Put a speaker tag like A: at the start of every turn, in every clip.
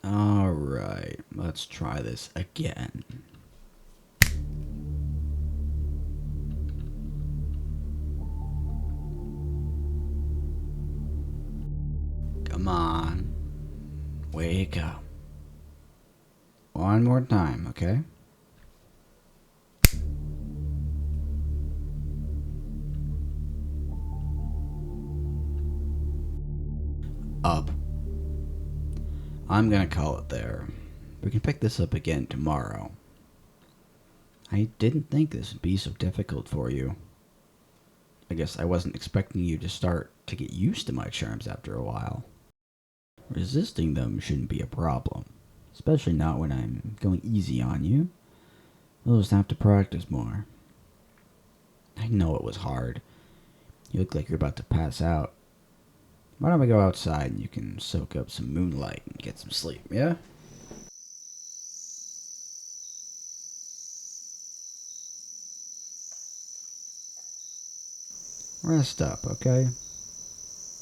A: Alright, let's try this again. Come on. Wake up. One more time, okay? Up. I'm gonna call it there. We can pick this up again tomorrow. I didn't think this would be so difficult for you. I guess I wasn't expecting you to start to get used to my charms after a while. Resisting them shouldn't be a problem, especially not when I'm going easy on you. You'll just have to practice more. I know it was hard. You look like you're about to pass out. Why don't we go outside and you can soak up some moonlight and get some sleep, yeah? Rest up, okay?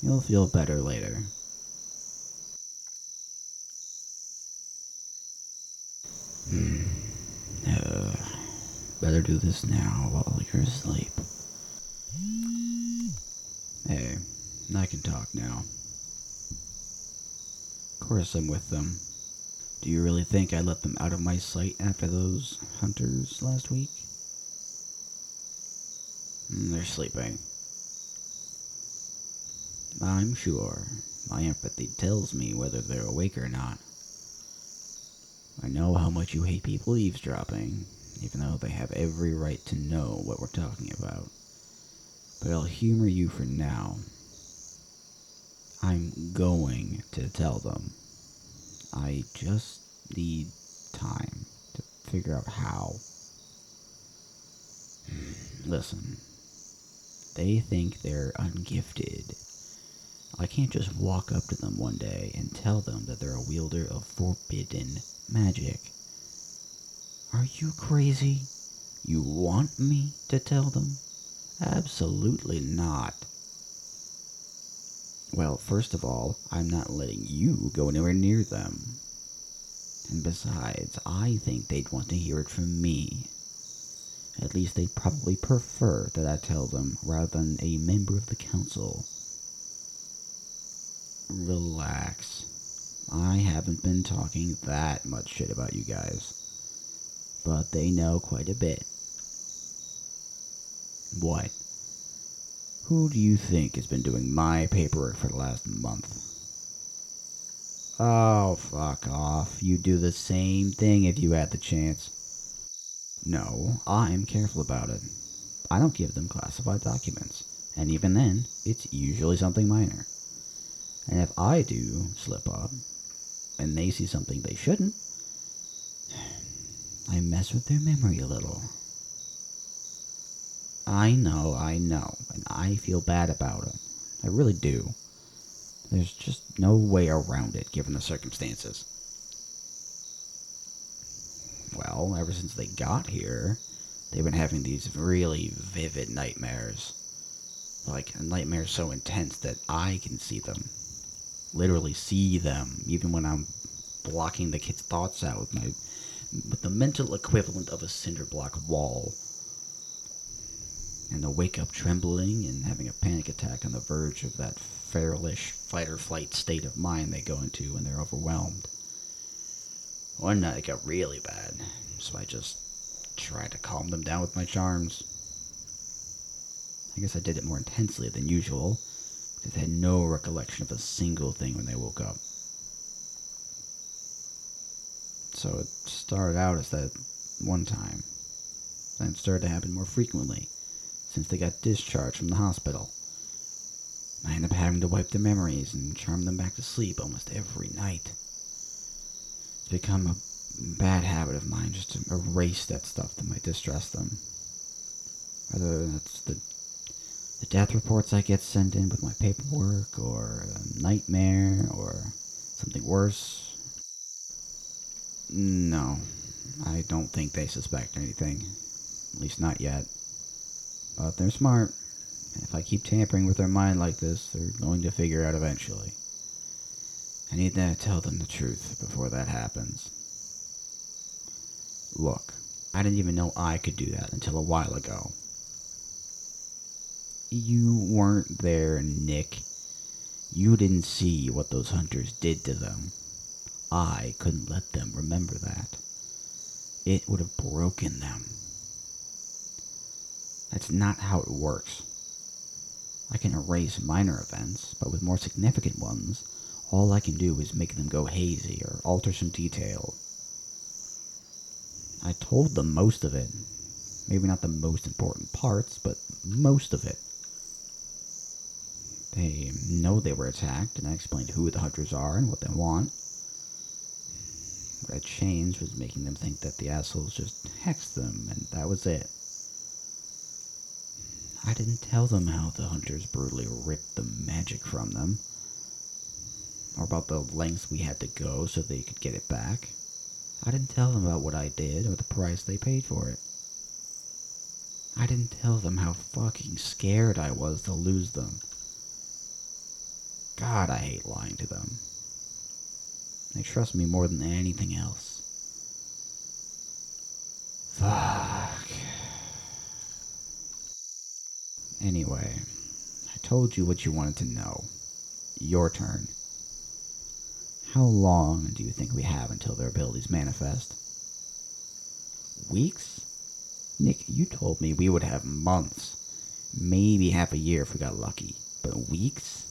A: You'll feel better later. Uh, Better do this now while you're asleep. Hey, I can talk now. Of course I'm with them. Do you really think I let them out of my sight after those hunters last week? They're sleeping. I'm sure. My empathy tells me whether they're awake or not. I know how much you hate people eavesdropping, even though they have every right to know what we're talking about. But I'll humor you for now. I'm going to tell them. I just need time to figure out how. Listen, they think they're ungifted. I can't just walk up to them one day and tell them that they're a wielder of forbidden magic. Are you crazy? You want me to tell them? Absolutely not. Well, first of all, I'm not letting you go anywhere near them. And besides, I think they'd want to hear it from me. At least they'd probably prefer that I tell them rather than a member of the council. Relax. I haven't been talking that much shit about you guys. But they know quite a bit. What? Who do you think has been doing my paperwork for the last month? Oh, fuck off. You'd do the same thing if you had the chance. No, I'm careful about it. I don't give them classified documents. And even then, it's usually something minor. And if I do slip up, and they see something they shouldn't, I mess with their memory a little. I know, and I feel bad about it. I really do. There's just no way around it, given the circumstances. Well, ever since they got here, they've been having these really vivid nightmares. Like, nightmares so intense that I can see them. Literally see them, even when I'm blocking the kid's thoughts out with the mental equivalent of a cinder block wall. And they'll wake up trembling and having a panic attack on the verge of that feralish fight-or-flight state of mind they go into when they're overwhelmed. One night it got really bad, so I just tried to calm them down with my charms. I guess I did it more intensely than usual, because they had no recollection of a single thing when they woke up. So it started out as that one time. Then it started to happen more frequently, since they got discharged from the hospital. I ended up having to wipe their memories and charm them back to sleep almost every night. It's become a bad habit of mine just to erase that stuff that might distress them. Whether that's the death reports I get sent in with my paperwork, or a nightmare, or something worse. No, I don't think they suspect anything. At least not yet. But they're smart. And if I keep tampering with their mind like this, they're going to figure out eventually. I need to tell them the truth before that happens. Look, I didn't even know I could do that until a while ago. You weren't there, Nick. You didn't see what those hunters did to them. I couldn't let them remember that. It would have broken them. That's not how it works. I can erase minor events, but with more significant ones, all I can do is make them go hazy or alter some detail. I told them most of it. Maybe not the most important parts, but most of it. They know they were attacked, and I explained who the hunters are and what they want. What I changed was making them think that the assholes just hexed them, and that was it. I didn't tell them how the hunters brutally ripped the magic from them, or about the lengths we had to go so they could get it back. I didn't tell them about what I did or the price they paid for it. I didn't tell them how fucking scared I was to lose them. God, I hate lying to them. They trust me more than anything else. Fuck. Anyway, I told you what you wanted to know. Your turn. How long do you think we have until their abilities manifest? Weeks? Nick, you told me we would have months. Maybe half a year if we got lucky. But weeks?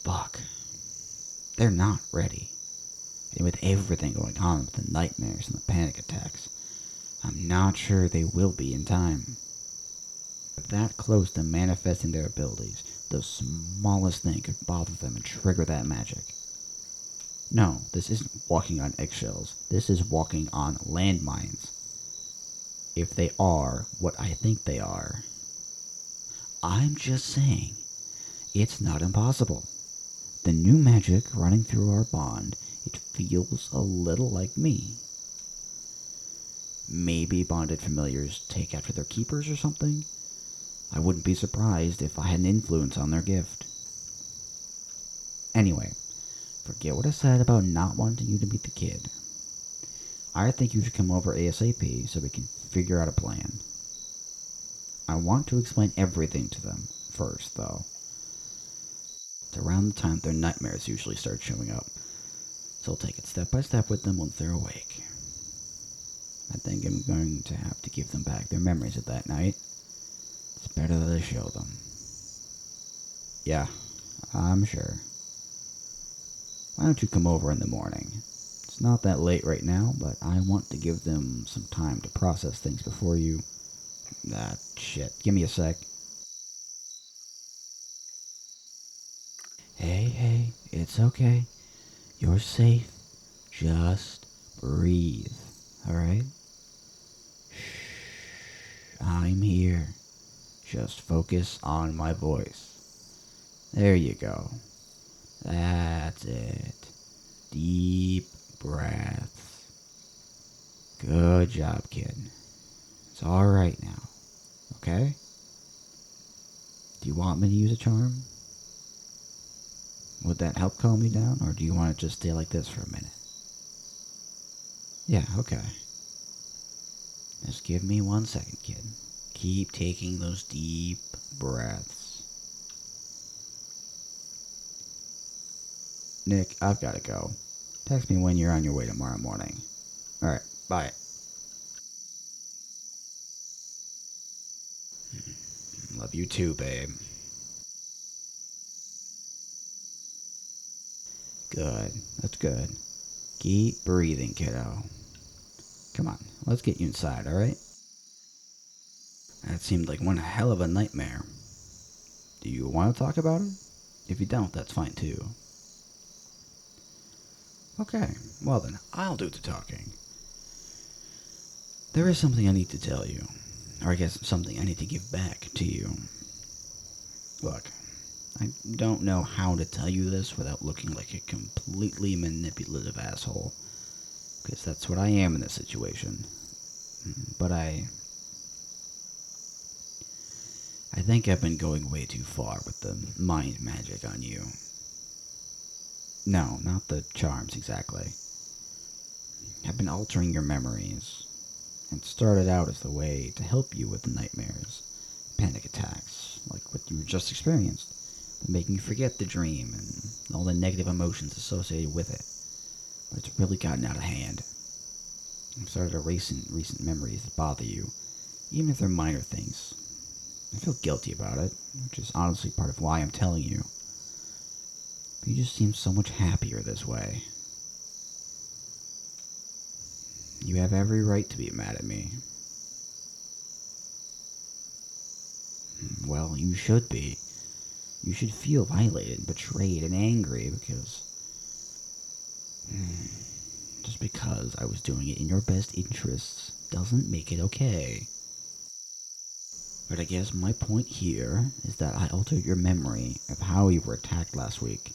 A: Fuck. They're not ready. And with everything going on with the nightmares and the panic attacks, I'm not sure they will be in time. If that close to manifesting their abilities, the smallest thing could bother them and trigger that magic. No, this isn't walking on eggshells. This is walking on landmines. If they are what I think they are. I'm just saying, it's not impossible. The new magic running through our bond, it feels a little like me. Maybe bonded familiars take after their keepers or something? I wouldn't be surprised if I had an influence on their gift. Anyway, forget what I said about not wanting you to meet the kid. I think you should come over ASAP so we can figure out a plan. I want to explain everything to them first, though. It's around the time their nightmares usually start showing up, so I'll take it step by step with them once they're awake. I think I'm going to have to give them back their memories of that night. It's better that I show them. Yeah, I'm sure. Why don't you come over in the morning? It's not that late right now, but I want to give them some time to process things before you... Ah, shit. Give me a sec. Hey, it's okay. You're safe. Just breathe, alright? I'm here. Just focus on my voice. There you go. That's it. Deep breaths. Good job, kid. It's alright now. Okay? Do you want me to use a charm? Would that help calm you down, or do you want to just stay like this for a minute? Yeah, okay. Just give me 1 second, kid. Keep taking those deep breaths. Nick, I've got to go. Text me when you're on your way tomorrow morning. Alright, bye. Love you too, babe. Good. That's good. Keep breathing, kiddo. Come on, let's get you inside, alright? That seemed like one hell of a nightmare. Do you want to talk about it? If you don't, that's fine too. Okay, well then, I'll do the talking. There is something I need to tell you. Or I guess something I need to give back to you. Look, I don't know how to tell you this without looking like a completely manipulative asshole. Because that's what I am in this situation. But I think I've been going way too far with the mind magic on you. No, not the charms exactly. I've been altering your memories. It started out as a way to help you with the nightmares, panic attacks, like what you just experienced, making you forget the dream and all the negative emotions associated with it. But it's really gotten out of hand. I've started erasing recent memories that bother you, even if they're minor things. I feel guilty about it, which is honestly part of why I'm telling you. But you just seem so much happier this way. You have every right to be mad at me. Well, you should be. You should feel violated, betrayed, and angry because... just because I was doing it in your best interests doesn't make it okay. But I guess my point here is that I altered your memory of how you were attacked last week.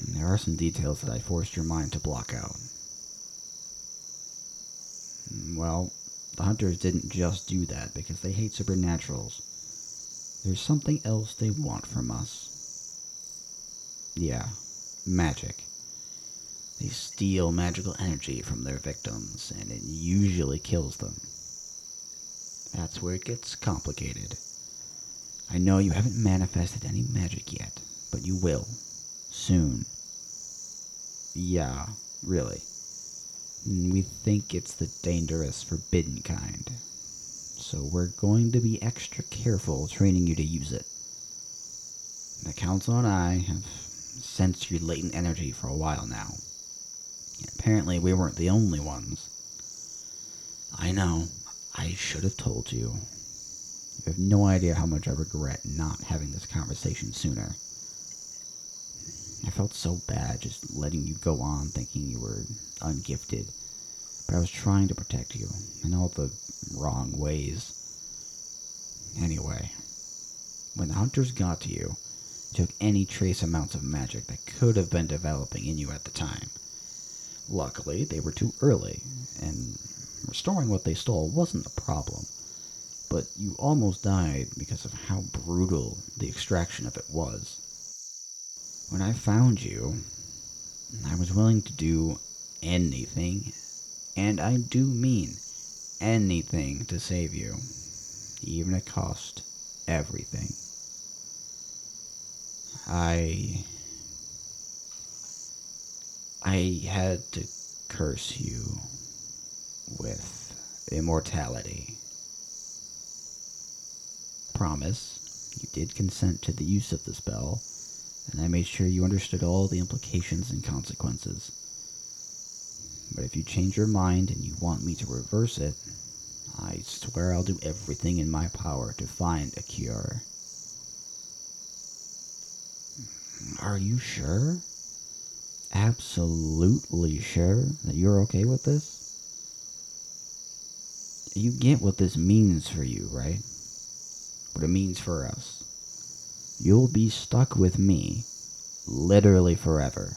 A: There are some details that I forced your mind to block out. Well, the hunters didn't just do that because they hate supernaturals. There's something else they want from us. Yeah, magic. They steal magical energy from their victims, and it usually kills them. That's where it gets complicated. I know you haven't manifested any magic yet, but you will. Soon. Yeah, really. We think it's the dangerous, forbidden kind. So we're going to be extra careful training you to use it. The Council and I have sensed your latent energy for a while now. And apparently we weren't the only ones. I know. I should have told you. You have no idea how much I regret not having this conversation sooner. I felt so bad just letting you go on thinking you were ungifted. But I was trying to protect you in all the wrong ways. Anyway, when the hunters got to you, took any trace amounts of magic that could have been developing in you at the time. Luckily, they were too early, and restoring what they stole wasn't a problem. But you almost died because of how brutal the extraction of it was. When I found you, I was willing to do anything, and I do mean anything to save you, even if it cost everything. I had to curse you with immortality. Promise, you did consent to the use of the spell, and I made sure you understood all the implications and consequences. But if you change your mind and you want me to reverse it, I swear I'll do everything in my power to find a cure. Are you sure? Absolutely sure that you're okay with this? You get what this means for you, right? What it means for us. You'll be stuck with me, literally forever.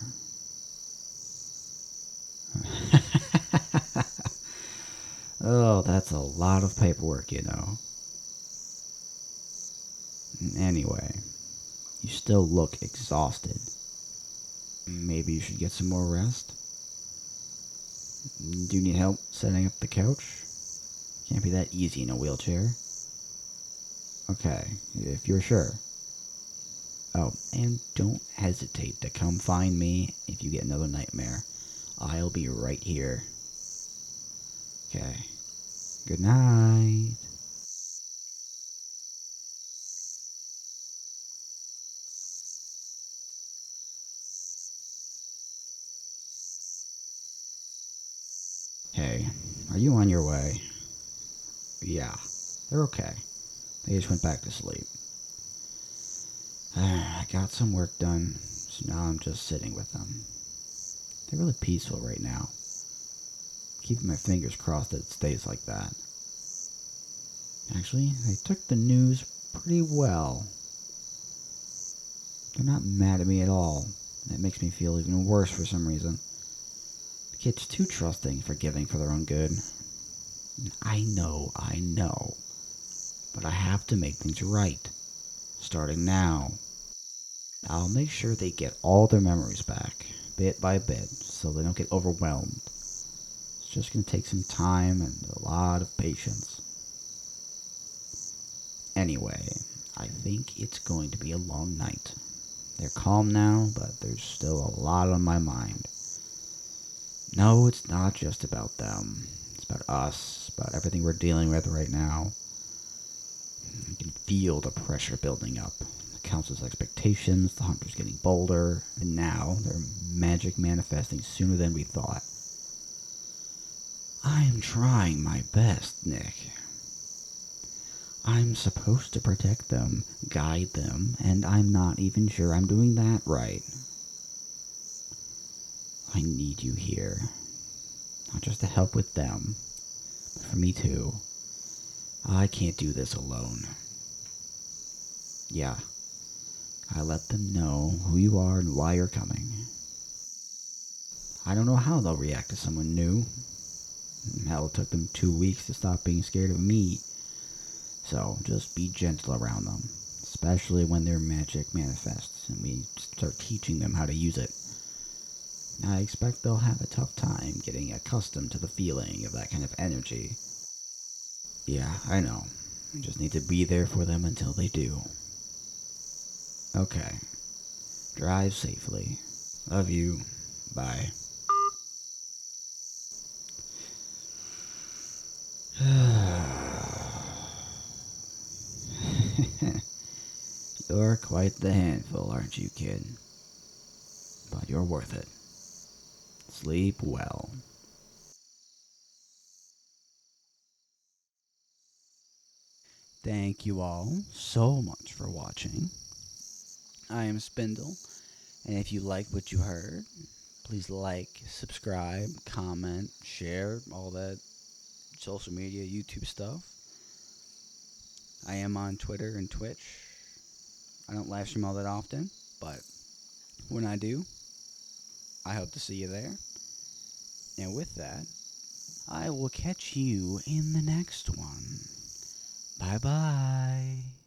A: Oh, that's a lot of paperwork, you know. Anyway, you still look exhausted. Maybe you should get some more rest? Do you need help setting up the couch? Can't be that easy in a wheelchair. Okay, if you're sure. Oh, and don't hesitate to come find me if you get another nightmare. I'll be right here. Okay. Good night. Hey, are you on your way? Yeah, they're okay. They just went back to sleep. I got some work done, so now I'm just sitting with them. They're really peaceful right now. Keeping my fingers crossed that it stays like that. Actually, they took the news pretty well. They're not mad at me at all. That makes me feel even worse for some reason. The kid's too trusting, forgiving for their own good. I know. But I have to make things right. Starting now. I'll make sure they get all their memories back, bit by bit, so they don't get overwhelmed. It's just gonna take some time and a lot of patience. Anyway, I think it's going to be a long night. They're calm now, but there's still a lot on my mind. No, it's not just about them. It's about us, about everything we're dealing with right now. I can feel the pressure building up. The council's expectations, the hunters getting bolder, and now they're magic manifesting sooner than we thought. I'm trying my best, Nick. I'm supposed to protect them, guide them, and I'm not even sure I'm doing that right. I need you here. Not just to help with them, but for me too. I can't do this alone. Yeah, I let them know who you are and why you're coming. I don't know how they'll react to someone new. Hell, it took them 2 weeks to stop being scared of me. So just be gentle around them, especially when their magic manifests and we start teaching them how to use it. I expect they'll have a tough time getting accustomed to the feeling of that kind of energy. Yeah, I know. I just need to be there for them until they do. Okay. Drive safely. Love you. Bye. You're quite the handful, aren't you, kid? But you're worth it. Sleep well. Thank you all so much for watching. I am Spindle, and if you liked what you heard, please like, subscribe, comment, share, all that social media, YouTube stuff. I am on Twitter and Twitch. I don't live stream all that often, but when I do, I hope to see you there. And with that, I will catch you in the next one. Bye bye.